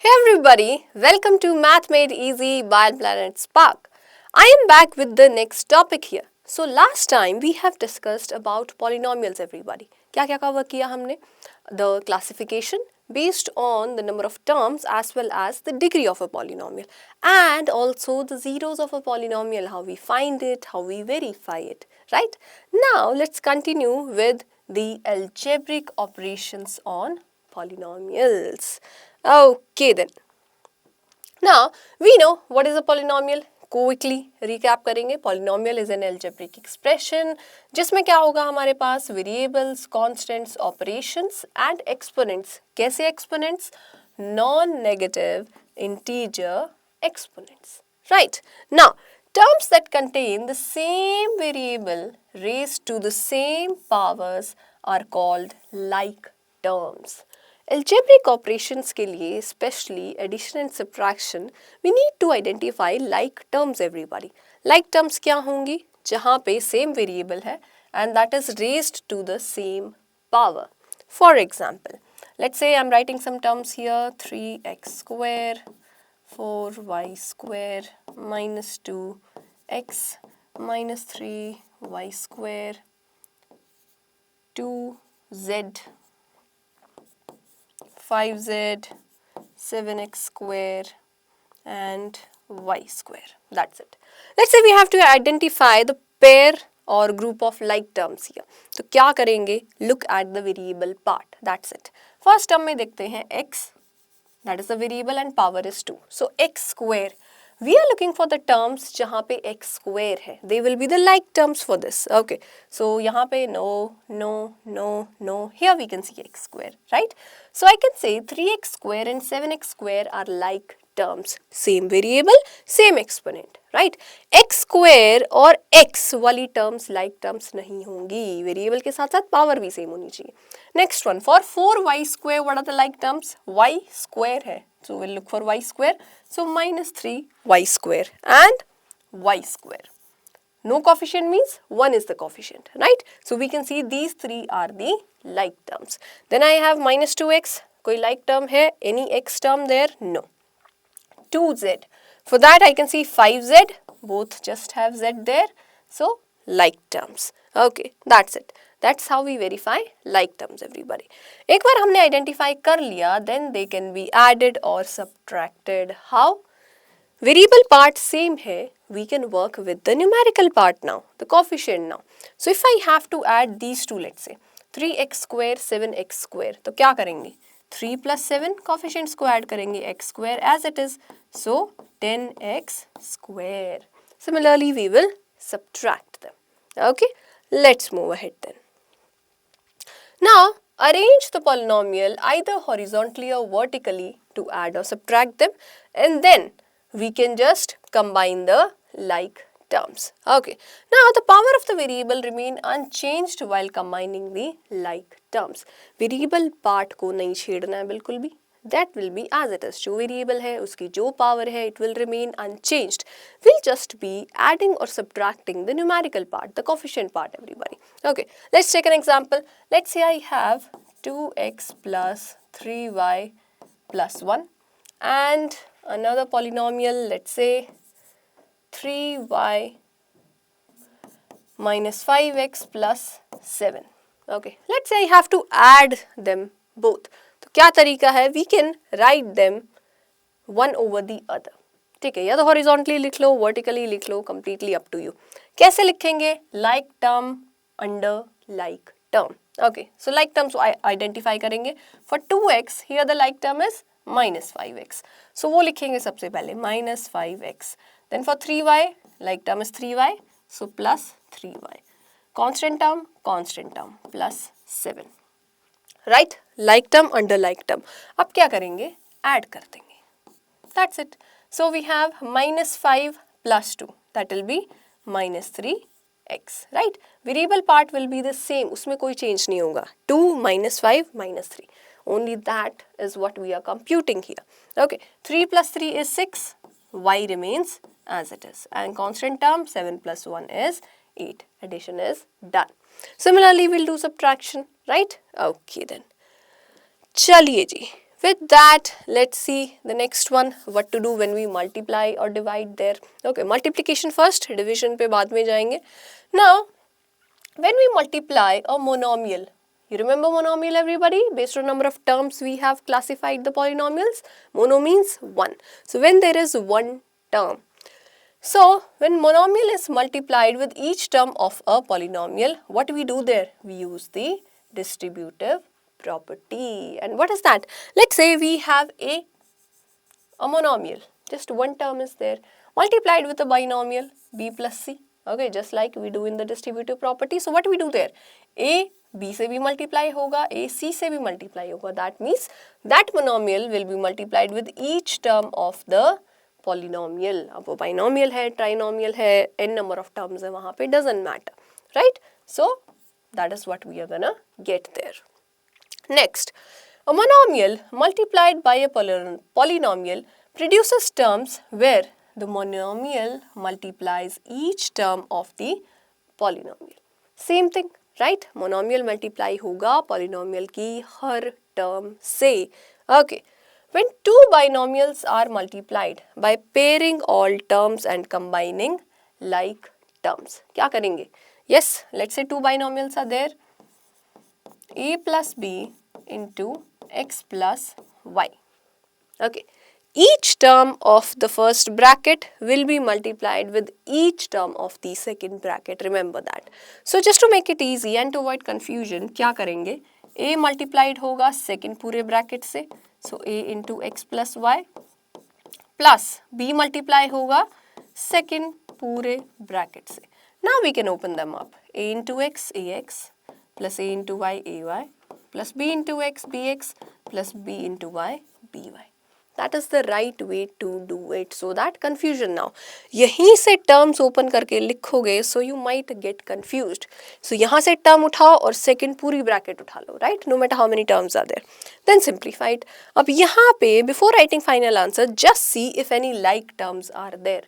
Hey everybody, welcome to Math Made Easy by Planet Spark. I am back with the next topic here. So last time we have discussed about polynomials everybody. क्या क्या cover किया हमने? The classification based on the number of terms as well as the degree of a polynomial and also the zeros of a polynomial, how we find it, how we verify it, right? Now let's continue with the algebraic operations on polynomials. Okay then. Now we know what is a polynomial. Quickly recap करेंगे. Polynomial is an algebraic expression जिसमें क्या होगा हमारे पास variables, constants, operations and exponents. कैसे exponents? Non-negative integer exponents. Right. Now terms that contain the same variable raised to the same powers are called like terms. Algebraic operations के लिए especially addition and subtraction we need to identify like terms everybody. Like terms क्या होंगी? जहाँ पे same variable है and that is raised to the same power. For example, let's say I'm writing some terms here 3x square, 4y square minus 2x minus 3y square 2z 5z 7x square and y square. That's it. Let's say we have to identify the pair or group of like terms here. तो क्या करेंगे? Look at the variable part. That's it. First term में देखते हैं x. That is the variable and power is 2. So x square. We are looking for the terms जहाँ पे x square है. They will be the like terms for this. Okay. So यहाँ पे no, no, no, no. Here we can see x square, right? So I can say 3x square and 7x square are like terms. Same variable, same exponent, right? x square और x वाली terms like terms नहीं होंगी. Variable के साथ साथ power भी same होनी चाहिए. Next one, for 4y square, what are the like terms? y square है. So we'll look for y square. So minus 3y square and y square. No coefficient means 1 is the coefficient, right? So we can see these three are the like terms. Then I have minus 2x. कोई like term है? Any x term there? No. 2z. For that I can see 5z. Both just have z there. So like terms. Okay, that's it. That's how we verify like terms everybody. एक बार हमने identify कर लिया, then they can be added or subtracted. How? Variable part same है. We can work with the numerical part now, the coefficient now. So if I have to add these two, let's say 3x square 7x square, तो क्या करेंगे? 3 plus 7 coefficients को add करेंगे x square as it is. So 10x square. Similarly, we will subtract them. Okay, let's move ahead then. Now, arrange the polynomial either horizontally or vertically to add or subtract them, and then we can just combine the like terms. Okay. Now, the power of the variable remain unchanged while combining the like terms. Variable part को नहीं छेड़ना है बिल्कुल भी. That will be as it is. जो variable है उसकी जो power है it will remain unchanged. We'll just be adding or subtracting the numerical part, the coefficient part everybody. Okay, let's take an example. Let's say I have 2x plus 3y plus 1 and another polynomial, let's say 3y minus 5x plus 7. Okay, let's say I have to add them both. तो क्या तरीका है? We can write them one over the other. ठीक है, या तो horizontally लिख लो, vertically लिख लो, completely up to you. कैसे लिखेंगे? Like term under like term. Okay, so like terms identify करेंगे. For 2x, here the like term is minus 5x. So वो लिखेंगे सबसे पहले minus 5x. Then for 3y, like term is 3y, so plus 3y. Constant term plus 7. Right? Like term under like term. अब क्या करेंगे? Add कर देंगे. That's it. So we have minus 5 plus 2. That will be minus 3x. Right? Variable part will be the same. उसमें कोई change नहीं होगा. 2 minus 5 minus 3. Only that is what we are computing here. Okay. 3 plus 3 is 6. Y remains as it is. And constant term 7 plus 1 is 8. Addition is done. Similarly, we'll do subtraction. Right? Okay then. चलिए जी, With that, let's see the next one, what to do when we multiply or divide there. Okay, multiplication first, division पे बाद में जाएंगे. Now, when we multiply a monomial, you remember monomial everybody? Based on number of terms we have classified the polynomials. Mono means one. So when there is one term. So when monomial is multiplied with each term of a polynomial, what we do there? We use the distributive property. And what is that? Let's say we have a monomial, just one term is there, multiplied with a binomial b plus c. Okay, just like we do in the distributive property. So what we do there? A b से भी multiply होगा, a c से भी multiply होगा. That means that monomial will be multiplied with each term of the polynomial. अब वो binomial है, trinomial है, n number of terms है वहाँ पे, doesn't matter, right? So that is what we are gonna get there. Next, a monomial multiplied by a polynomial produces terms where the monomial multiplies each term of the polynomial. Same thing, right? Monomial multiply होगा polynomial की हर term से. Okay. When two binomials are multiplied by pairing all terms and combining like terms, क्या करेंगे? Yes, let's say two binomials are there. A plus b into x plus y. Okay. Each term of the first bracket will be multiplied with each term of the second bracket. Remember that. So just to make it easy and to avoid confusion, क्या करेंगे? A multiplied होगा second पूरे bracket से. So a into x plus y plus b multiply होगा second पूरे bracket से. Now we can open them up. A into x ax plus a into y ay plus b into x bx plus b into y by. That is the right way to do it, so that confusion now. यहीं से terms open करके लिखोगे, so you might get confused. So यहाँ से term उठाओ और second पूरी bracket उठा लो, right? No matter how many terms are there. Then simplify it. अब यहाँ पे before writing final answer, just see if any like terms are there.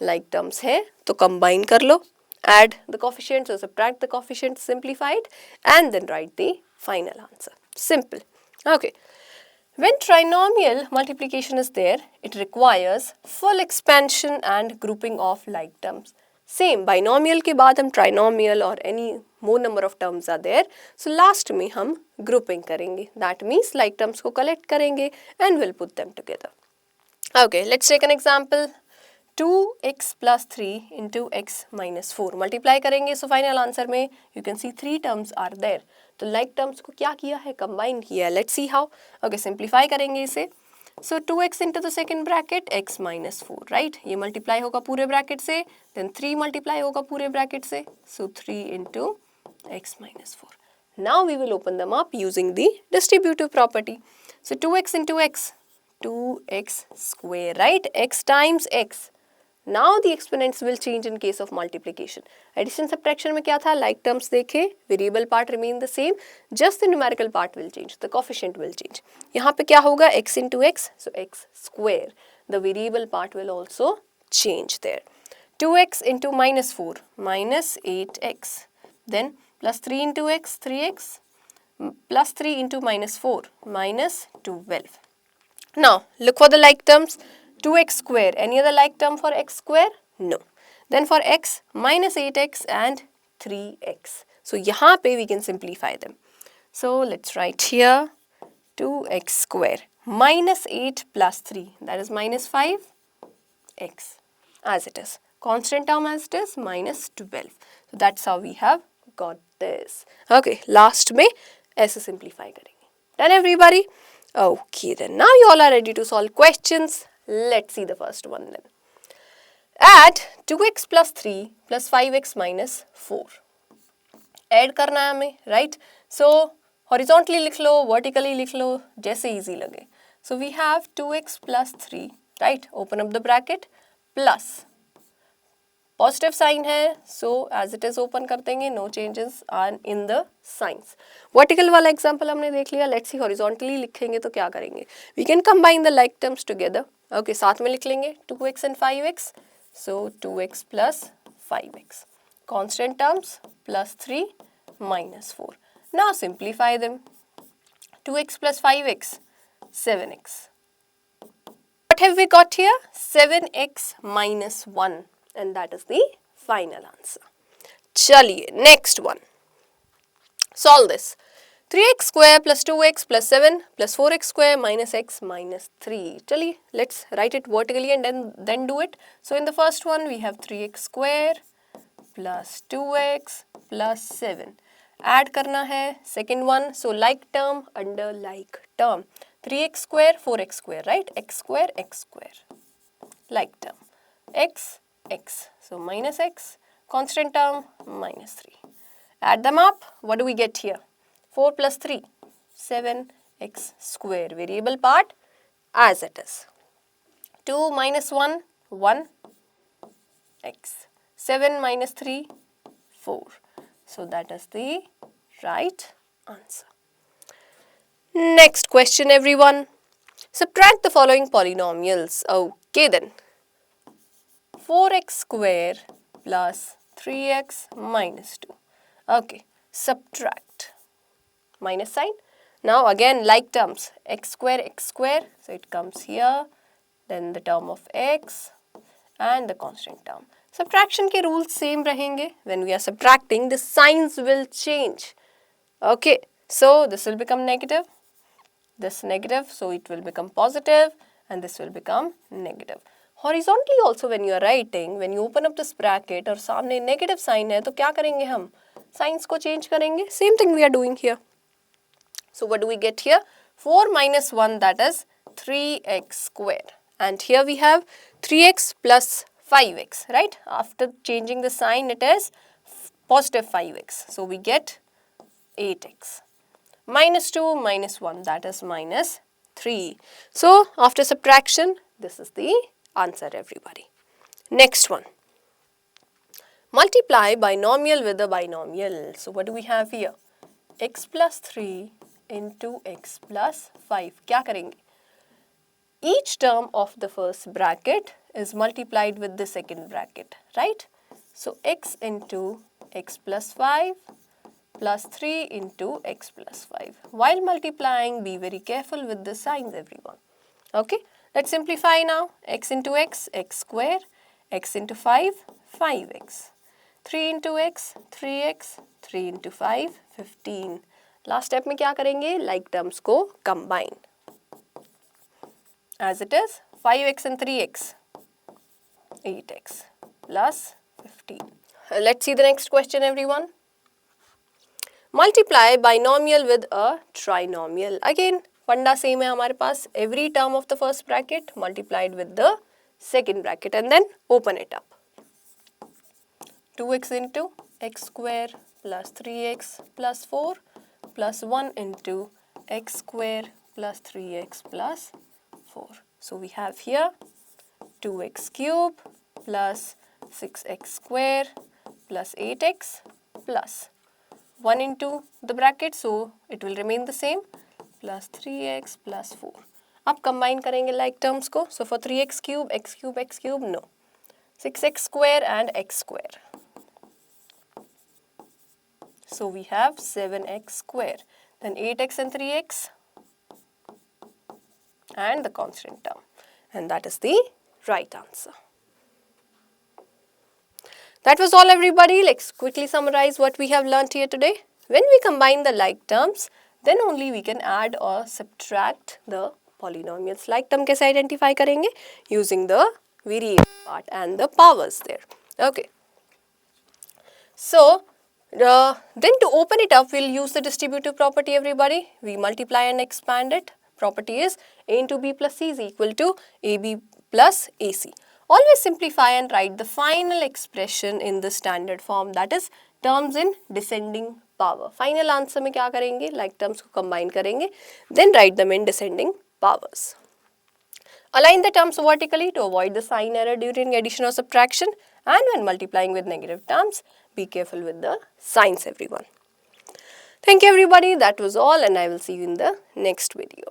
Like terms है तो combine कर लो. Add the coefficients or subtract the coefficients, simplify it, and then write the final answer. Simple. Okay. When trinomial multiplication is there, it requires full expansion and grouping of like terms. Same, binomial के बाद हम trinomial or any more number of terms are there. So last में हम grouping करेंगे. That means like terms को collect करेंगे and we'll put them together. Okay, let's take an example. 2x plus 3 into x minus 4 multiply करेंगे. So final answer में you can see 3 terms are there. तो like terms को क्या किया है? Combine किया है. Let's see how. Okay, simplify करेंगे इसे. So 2x into the second bracket x minus 4, right? ये मल्टीप्लाई होगा पूरे ब्रैकेट से, देन 3 मल्टीप्लाई होगा पूरे ब्रैकेट से. So 3 into x minus 4. Now we will open them up using the distributive property. So 2x into x, 2x square, right? x times x. Now the exponents will change in case of multiplication. Addition subtraction में क्या था? Like terms देखे, variable part remain the same, just the numerical part will change, the coefficient will change. यहाँ पे क्या होगा? x into x, so x square. The variable part will also change there. 2x into minus 4, minus 8x. Then plus 3 into x, 3x. Plus 3 into minus 4, minus 12. Now look for the like terms. 2x square. Any other like term for x square? No. Then for x, minus 8x and 3x. So यहाँ पे we can simplify them. So let's write here 2x square minus 8 plus 3. That is minus 5x as it is. Constant term as it is, minus 12. So that's how we have got this. Okay, last में ऐसे simplify करेंगे. Done everybody? Okay, then now you all are ready to solve questions. Let's see the first one then. Add 2x plus 3 plus 5x minus 4. Add करना है हमें, right? So horizontally लिख लो, vertically लिख लो, जैसे easy लगे. So we have 2x plus 3, right? Open up the bracket, plus positive sign है, so as it is open कर देंगे. No changes are in the signs. Vertical वाला एग्जांपल हमने देख लिया. लेट्स सी हॉरिजॉन्टली लिखेंगे तो क्या करेंगे? We can combine the like terms together. Okay, साथ में लिख लेंगे 2x and 5x. So 2x plus 5x. Constant terms plus 3 minus 4. Now simplify them. 2x plus 5x. 7x. What have we got here? 7x minus 1, and that is the final answer. Chaliye, next one. Solve this. 3x square plus 2x plus 7 plus 4x square minus x minus 3. Chaliye, let's write it vertically and then do it. So in the first one we have 3x square plus 2x plus 7. Add करना है second one, so like term under like term. 3x square 4x square, right? x square, like term. x, so minus x, constant term minus 3. Add them up, what do we get here? 4 plus 3, 7x square, variable part as it is. 2 minus 1, 1x. 7 minus 3, 4. So that is the right answer. Next question, everyone. Subtract the following polynomials. Okay then. 4x square plus 3x minus 2. Okay, subtract. Minus sign. Now again like terms. X square, so it comes here. Then the term of x and the constant term. Subtraction के rules same रहेंगे. When we are subtracting, the signs will change. Okay, so this will become negative. This negative, so it will become positive, and this will become negative. Horizontally also when you are writing, when you open up this bracket और सामने negative sign है, तो क्या करेंगे हम? Signs को change करेंगे. Same thing we are doing here. So what do we get here? 4 minus 1, that is 3x square. And here we have 3x plus 5x, right? After changing the sign, it is positive 5x. So we get 8x. Minus 2 minus 1, that is minus 3. So after subtraction, this is the answer, everybody. Next one. Multiply binomial with a binomial. So what do we have here? X plus 3 into x plus 5. क्या करेंगे? Each term of the first bracket is multiplied with the second bracket, right? So x into x plus 5 plus 3 into x plus 5. While multiplying, be very careful with the signs, everyone. Okay, let's simplify now. X into x, x square. X into 5, 5x. 3 into x, 3x. 3 into 5, 15. Last step में क्या करेंगे? Like terms को combine. As it is, 5x and 3x, 8x plus 15. Let's see the next question, everyone. Multiply binomial with a trinomial. Again, funda same है हमारे पास. Every term of the first bracket multiplied with the second bracket and then open it up. 2x into x square plus 3x plus 4 plus 1 into x square plus 3x plus 4. So we have here 2x cube plus 6x square plus 8x plus 1 into the bracket, so it will remain the same, plus 3x plus 4. अब combine करेंगे like terms को. So for 3x cube, x cube, no. 6x square and x square. So we have 7x square. Then 8x and 3x and the constant term. And that is the right answer. That was all, everybody. Let's quickly summarize what we have learnt here today. When we combine the like terms, then only we can add or subtract the polynomials. Like term कैसे identify करेंगे? Using the variable part and the powers there. Okay. So, then to open it up, we'll use the distributive property, everybody. We multiply and expand it. Property is a into b plus c is equal to ab plus ac. Always simplify and write the final expression in the standard form, that is terms in descending power. Final answer में क्या करेंगे? Like terms को combine करेंगे, then write them in descending powers. Align the terms vertically to avoid the sign error during addition or subtraction, and when multiplying with negative terms, be careful with the signs, everyone. Thank you, everybody. That was all, and I will see you in the next video.